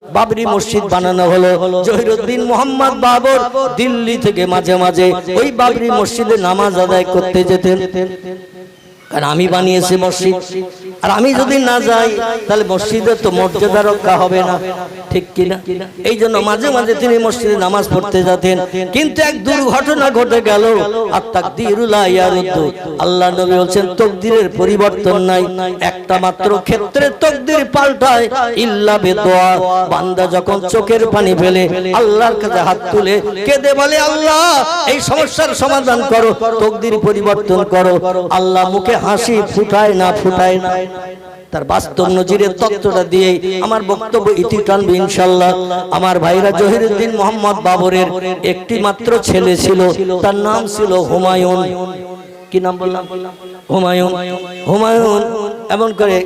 বাবরি মসজিদ বানানো হলো। জহিরুদ্দিন মোহাম্মদ বাবর দিল্লি থেকে মাঝে মাঝে ওই বাবরি মসজিদে নামাজ আদায় করতে যেতেন। কারণ আমি বানিয়েছি মসজিদ, আর আমি যদি না যাই তাহলে মসজিদের তো মর্যাদা রক্ষা হবে না, ঠিক কিনা? এই জন্য মাঝে মাঝে তিনি মসজিদে নামাজ পড়তে যেতেন। কিন্তু এক দুর্ঘটনা ঘটে গেল। আর তাকদীরুল্লাহ ইয়ারুদ্দু, আল্লাহ নবী বলছেন তকদিরের পরিবর্তন নাই, একটা মাত্র ক্ষেত্রে তকদির পাল্টায়, ইল্লা বিদুআ। বান্দা যখন চোখের পানি ফেলে আল্লাহর কাছে হাত তুলে কেঁদে বলে আল্লাহ এই সমস্যার সমাধান করো, তকদির পরিবর্তন করো, আল্লাহ মুখে হাসি ফুটায় না, ফুটায় না। তার বাস্তব নজিরের তত্ত্বটা দিয়ে আমার বক্তব্য ইতি টানবে ইনশাআল্লাহ। আমার ভাইরা, জহিরুদ্দিন মোহাম্মদ বাবরের একটি মাত্র ছেলে ছিল, তার নাম ছিল হুমায়ুন। কি নাম বললাম? হুমায়ুন। হুমায়ুন এমন করে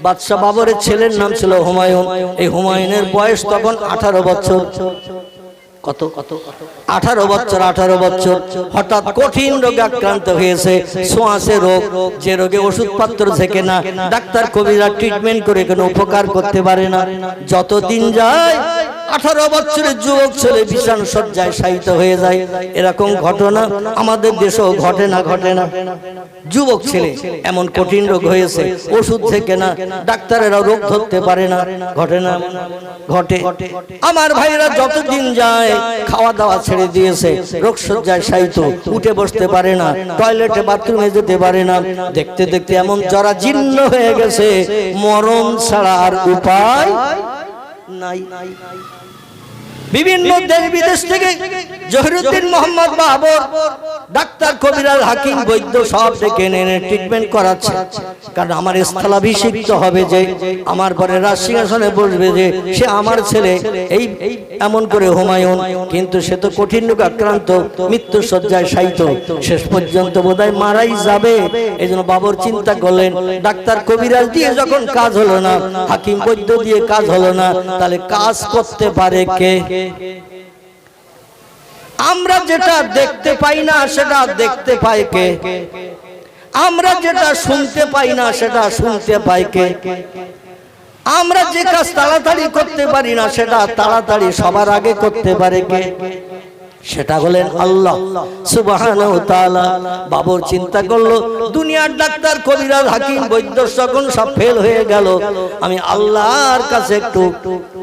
বাদশাহ বাবরের ছেলের নাম ছিল হুমায়ুন। এই হুমায়ুনের বয়স তখন 18 বছর। কত? 18 বছর। 18 বছর হঠাৎ কঠিন রোগে আক্রান্ত হয়েছে, সোয়াসে রোগ, যে রোগে ওষুধপত্র থেকে না, ডাক্তার কবিরা ট্রিটমেন্ট করে কোনো উপকার করতে পারে না। যত দিন যায় 18 বছরের যুবক ছেলে বিছানা শয্যায় শায়িত হয়ে যায়। এরকম ঘটনা আমাদের দেশেও ঘটে না, ঘটে না? যুবক ছেলে এমন কঠিন রোগ হয়েছে, ওষুধ থেকে না, ডাক্তারেরা রোগ ধরতে পারে না, ঘটে না? ঘটে। আমার ভাইরা যতদিন যায় খাওয়া দাওয়া ছেড়ে দিয়েছে, রোগ শয্যায় শায়িত, উঠে বসতে পারে না, টয়লেটে বাথরুমে যেতে পারে না। দেখতে দেখতে এমন জরাজীর্ণ হয়ে গেছে, মরণ ছাড়া আর উপায় নাই। বিভিন্ন দেশ বিদেশ থেকে জহিরুদ্দিন মোহাম্মদ বাবর ডাক্তার, কবিরাজ, হাকিম, বৈদ্য সব ডেকে এনে ট্রিটমেন্ট করাচ্ছে। কারণ আমার স্থলাভিষিক্ত হবে, যে আমার পরে রাজসিংহাসনে বসবে, যে সে আমার ছেলে, এই এমন করে হুমায়ুন। কিন্তু সে তো কঠিন রোগে আক্রান্ত, মৃত্যু শয্যায় শায়িত, শেষ পর্যন্ত বোধহয় মারাই যাবে। এই জন্য বাবর চিন্তা করলেন, ডাক্তার কবিরাজ দিয়ে যখন কাজ হলো না, হাকিম বৈদ্য দিয়ে কাজ হলো না, তাহলে কাজ করতে পারে কে? আমরা যেটা দেখতে পাই না সেটা দেখতে পায় কে? আমরা যেটা শুনতে পাই না সেটা শুনতে পায় কে? আমরা যে কাজ তাড়াতাড়ি করতে পারি না সেটা তাড়াতাড়ি সবার আগে করতে পারে কে? সেটা হলেন আল্লাহ সুবহানাহু ওয়া তাআলা। বাবর চিন্তা করলো, দুনিয়ার ডাক্তার, কবিরাজ, হাকিম, বৈদ্য যখন সব ফেল হয়ে গেল, আমি আল্লাহর কাছে একটু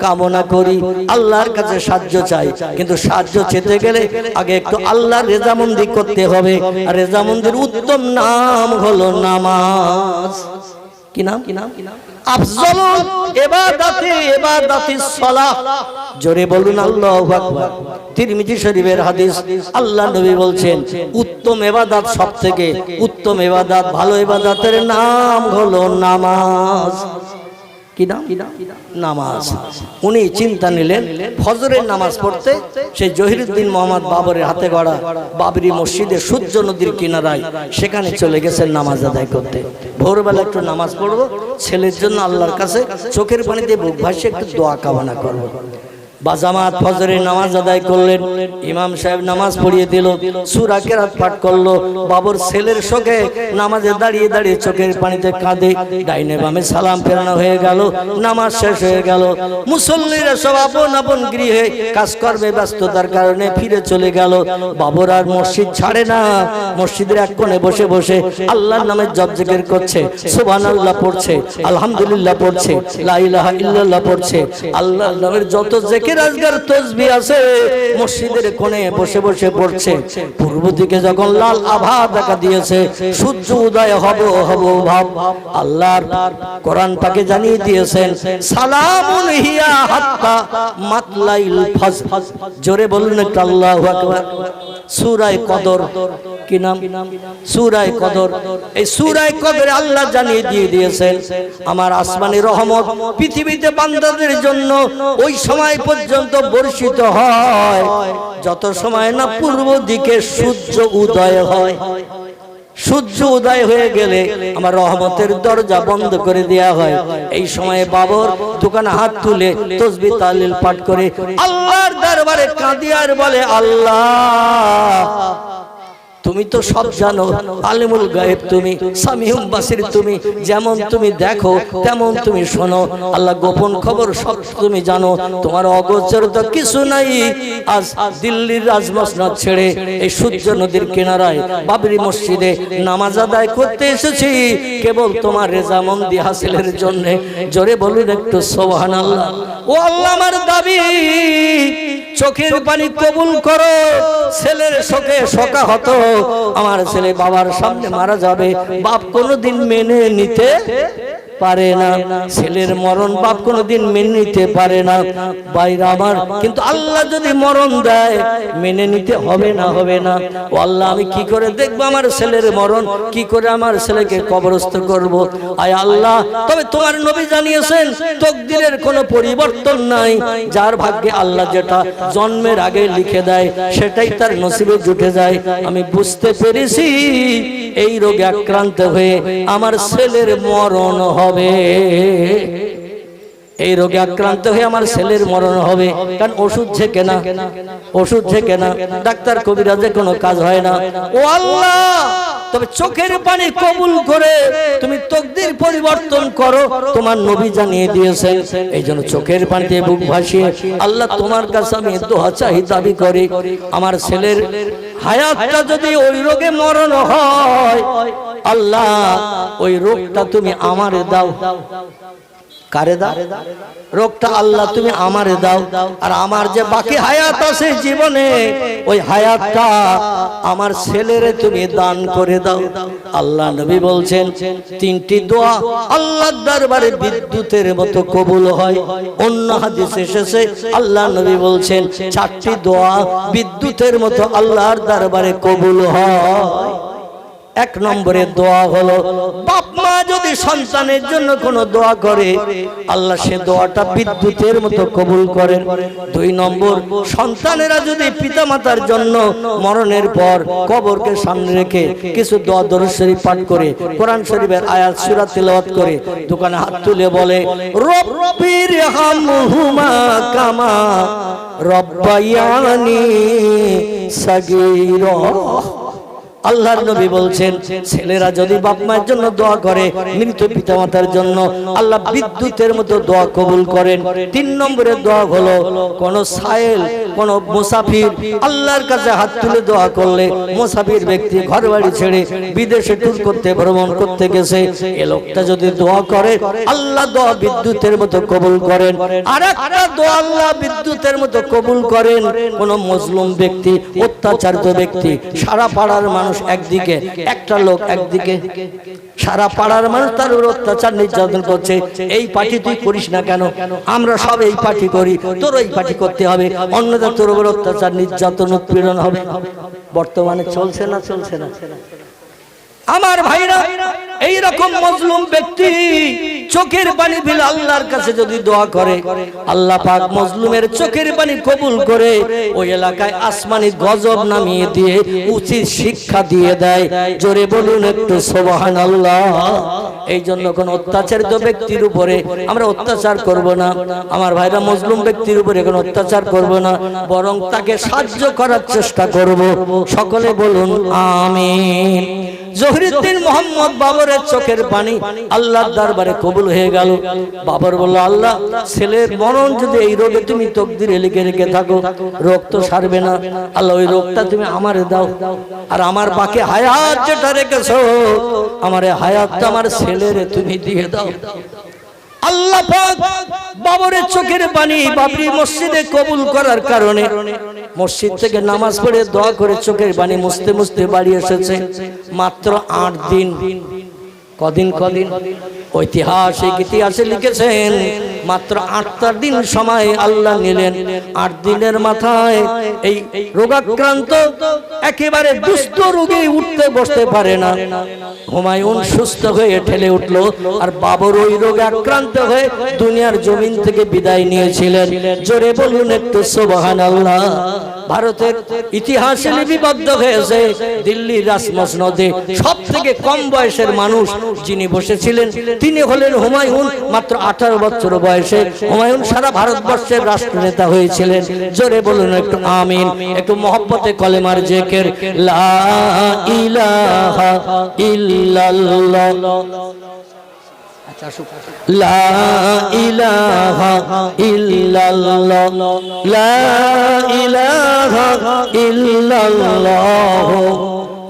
কামনা করি, আল্লাহর কাছে সাহায্য চাই। কিন্তু সাহায্য চেতে গেলে আগে একটু আল্লাহর রেজামন্দি করতে হবে। আর রেজামন্দির উত্তম নাম হলো নামাজ। কি নাম? আফজলুল ইবাদাতি ইবাদাতিস সালাহ। জোরে বলুন আল্লাহু আকবার। তিরমিজি শরীফের হাদিস, আল্লাহ নবী বলছেন উত্তম ইবাদত, সবথেকে উত্তম ইবাদত, ভালো ইবাদতের নাম হলো নামাজ। কি নাম? নামাজ। উনি চিন্তা নিলেন ফজরের নামাজ পড়তে। সেই জহিরুদ্দিন মোহাম্মদ বাবরের হাতে গড়া বাবরি মসজিদে সূর্য নদীর কিনারায় সেখানে চলে গেছেন নামাজ আদায় করতে। ভোরবেলা একটু নামাজ পড়বো, ছেলের জন্য আল্লাহর কাছে চোখের পানিতে বুক ভাসিয়ে একটু দোয়া কামনা করবো। বাজামাত ফজরের নামাজ আদায় করলেন, ইমাম সাহেব নামাজ পড়িয়ে দিল, সূরা কেরাত পাঠ করলো। বাবর ছেলের শোকে নামাজে দাঁড়িয়ে দাঁড়িয়ে চোখের পানিতে কাঁদে। ডাইনে বামে সালাম ফেরানো হয়ে গেল, নামাজ শেষ হয়ে গেল। মুসল্লিরা সব আপন আপন গৃহে কাজকর্মে ব্যস্ততার কারণে ফিরে চলে গেল। বাবর আর মসজিদ ছাড়ে না, মসজিদের এক কোণে বসে বসে আল্লাহর নামে জপ জিকির করছে, সুবহানাল্লাহ পড়ছে, আলহামদুলিল্লাহ পড়ছে, লা ইলাহা ইল্লাল্লাহ পড়ছে। আল্লাহর নামের যত জিকির আজগার তসবিহ আছে মসজিদের কোণে বসে বসে পড়ছে। পূর্ব দিকে যখন লাল আভা দেখা দিয়েছে, সূর্য উদয় হবে ভাব, আল্লাহর কোরআন পাকে জানিয়ে দিয়েছেন সালামুন হিয়া হাত্তা মাতলাইল ফজর। জোরে বলুন একটু আল্লাহু আকবার। সূরা কদর। কি নাম? সূরা কদর। এই সূরা কদরে আল্লাহ জানিয়ে দিয়ে দিয়েছেন আমার আসমানি রহমত পৃথিবীতে বান্দাদের জন্য ওই সময় পর্যন্ত বর্ষিত হয় যত সময় না পূর্ব দিকে সূর্য উদয় হয়। সূর্য উদয় হয়ে গেলে আমার রহমতের দরজা বন্ধ করে দেয়া হয়। এই সময়ে বাবর দোকানে হাত তুলে তাসবিহ তাহলিল পাঠ করে আল্লাহর দরবারে কাঁদিয়ে আর বলে, আল্লাহ তুমি তো সব জানো, আলিমুল গায়েব তুমি, সামিউল বাসির তুমি, যেমন তুমি দেখো তেমন তুমি শোনো। আল্লাহ গোপন খবর সব তুমি জানো, তোমার অগোচর তো কিছু নাই। আজ দিল্লির রাজমসনদ ছেড়ে এই সূর্য নদীর কিনারায় বাবরি মসজিদে নামাজ আদায় করতে এসেছি কেবল তোমার রেজামন্দি হাসিলের জন্য। জোরে বলুন একটু সুবহানাল্লাহ। ও আল্লাহ, আমার দাবি চোখের পানি কবুল করো। ছেলের শোকে শোকাহত, আমার ছেলে বাবার সামনে মারা যাবে, বাপ কোনোদিন মেনে নিতে পারে না। ছেলের মরণ বাপ কোনোদিন মেনে নিতে পারে না ভাইরা আমার। কিন্তু আল্লাহ যদি মরণ দেয় মেনে নিতে হবে না, হবে না। ও আল্লাহ, আমি কি করে দেখবো আমার ছেলের মরণ, কি করে আমার ছেলেকে কবরস্থ করব? আয় আল্লাহ, তবে তোমার নবী জানিয়েছেন তকদিরের কোনো পরিবর্তন নাই। যার ভাগ্যে আল্লাহ যেটা জন্মের আগে লিখে দেয় সেটাই তার নসিবে জুটে যায়। আমি বুঝতে পেরেছি এই রোগে আক্রান্ত হয়ে আমার ছেলের মরণ হবে, এই রোগে আক্রান্ত হয়ে আমার ছেলের মরণ হবে। কারণ ওষুধ ঝেঁকে না, ওষুধ ঝেঁকে না, ডাক্তার কবিরাজে কোনো কাজ হয় না। ও আল্লাহ, তবে চোখের পানি কবুল করে তুমি তকদির পরিবর্তন করো, তোমার নবী জানিয়ে দিয়েছেন। এই জন্য চোখের পানিতে বুক ভাসিয়ে আল্লাহ তোমার কাছে আমি দোয়া চাই, দাবি করি, আমার ছেলের হায়াতটা যদি ওই রোগে মরণ হয় আল্লাহ ওই রোগটা তুমি আমারে দাও। কারে দাও? রোগটা আল্লাহ তুমি আমারে দাও। আর আমার যে বাকি হায়াত আছে জীবনে, ওই হায়াতটা আমার ছেলেরে তুমি দান করে দাও। আল্লাহ নবী বলছেন তিনটি দোয়া আল্লাহর দরবারে বিদ্যুতের মতো কবুল হয়। অন্য হাদিসে এসেছে আল্লাহ নবী বলছেন চারটি দোয়া বিদ্যুতের মতো আল্লাহর দরবারে কবুল হয়। এক নম্বরে দোয়া হলো বাপ মা যদি সন্তানের জন্য কোনো দোয়া করে আল্লাহ সে দোয়াটা বিদ্যুতের মতো কবুল করেন। দুই নম্বর, সন্তানেরা যদি পিতামাতার জন্য মরণের পর কবরকে সামনে রেখে কিছু দোয়া দরুদ শরীফ পাঠ করে, কোরআন শরীফের আয়াত সূরা তেলাওয়াত করে, দোকানে হাত তুলে বলে রব্বির হামহুমা কামা রব্বায়ানি সাগীরা। আল্লাহর নবী বলছেন ছেলেরা যদি বাপ মায়ের জন্য দোয়া করে, মৃত পিতামাতার জন্য আল্লাহ বিদ্যুতের মতো দোয়া কবুল করেন। তিন নম্বরে দোয়া হলো কোন সায়েল, কোন মুসাফির আল্লাহর কাছে হাত তুলে দোয়া করলে, মুসাফির ব্যক্তি ঘর বাড়ি ছেড়ে বিদেশে ট্যুর করতে, ভ্রমণ করতে গেছে, এ লোকটা যদি দোয়া করে আল্লাহ দোয়া বিদ্যুতের মতো কবুল করেন। আর একটা দোয়া আল্লাহ বিদ্যুতের মতো কবুল করেন কোন মজলুম ব্যক্তি, অত্যাচারিত ব্যক্তি, সারা পাড়ার মানুষ একদিকে, একটা লোক একদিকে, সারা পাড়ার মানুষ তার উপর অত্যাচার নির্যাতন করছে, এই পার্টি তুই করিস না কেন, আমরা সব এই পার্টি করি, তোর এই পার্টি করতে হবে, অন্যদের তোর উপর অত্যাচার নির্যাতন উৎপীড়ন হবে। বর্তমানে চলছে না, চলছে না আমার ভাইরা? এই রকম মজলুম ব্যক্তি চোখের পানি ফেলে আল্লাহর কাছে যদি দোয়া করে আল্লাহ পাক মজলুমের চোখের পানি কবুল করে ওই এলাকায় আসমানি গজব নামিয়ে দিয়ে উচিত শিক্ষা দিয়ে দেয়। জোরে বলুন একটু সুবহানাল্লাহ। এই জন্য কোন অত্যাচারিত ব্যক্তির উপরে আমরা অত্যাচার করব না আমার ভাইরা, মজলুম ব্যক্তির উপরে কোনো অত্যাচার করব না, বরং তাকে সাহায্য করার চেষ্টা করব। সকলে বলুন আমিন। জহিরুদ্দিন মোহাম্মদ বাবরের চোখের পানি আল্লাহর দরবারে কবুল হয়ে গেল। বাবর বলল আল্লাহ ছেলের মরণ যদি এই রোগে তুমি তকদিরে লিখে রেখে থাকো, রোগ তো সারবে না, আল্লাহ ওই রোগটা তুমি আমারে দাও। আর আমার বাকি হায়াত যেটা রেখেছো আমার হায়াতটা আমার ছেলেরে তুমি দিয়ে দাও। আল্লাহ পাক বাবরের চোখের পানি বাবরি মসজিদে কবুল করার কারণে মসজিদ থেকে নামাজ পড়ে দোয়া করে চোখের পানি মুছতে মুছতে বাড়ি এসেছে মাত্র 8 দিন। কদিন? ঐতিহাসিক ইতিহাসে লিখেছেন মাত্র 8টা দিন সময় আল্লাহ নিলেন। 8 দিনের মাথায় এই রোগাক্রান্ত একেবারে দুস্থ রোগী উঠতে বসতে পারে না, হুমায়ুন সুস্থ হয়ে ঠেলে উঠলো। আর বাবর ওই রোগে আক্রান্ত হয়ে দুনিয়ার জমিন থেকে বিদায় নিয়েছিলেন। জোরে বলুন একটু সুবহানাল্লাহ। ভারতের ইতিহাসে লিপিবদ্ধ হয়েছে দিল্লির রাজমসনদে সব থেকে কম বয়সের মানুষ যিনি বসেছিলেন তিনি হলেন হুমায়ুন। মাত্র 18 বছর বয়সে হুমায়ুন সারা ভারতবর্ষের রাষ্ট্রনেতা হয়েছিলেন। জোরে বলুন একটু আমিন, একটু মহব্বতে কলেমার জিকির। লা ইলাহা ইল্লাল্লাহ, লা ইলাহা ইল্লাল্লাহ, লা ইলাহা ইল্লাল্লাহ,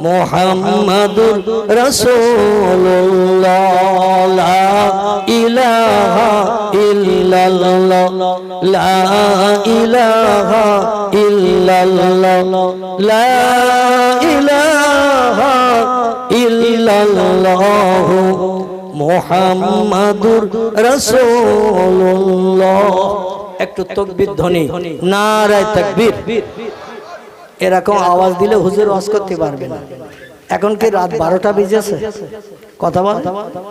মুহাম্মাদুর রাসূলুল্লাহ। লা ইলাহা ইল্লাল্লাহ, লা ইলাহা ইল্লাল্লাহ, লা ইলাহা ইল্লাল্লাহ, মুহাম্মাদুর রাসূলুল্লাহ। একটু তাকবীর ধ্বনি, নারায়ে তাকবীর। এরকম আওয়াজ দিলে হুজুর ওয়াজ করতে পারবে না। এখন কি রাত 12টা বেজেছে? কথা বল।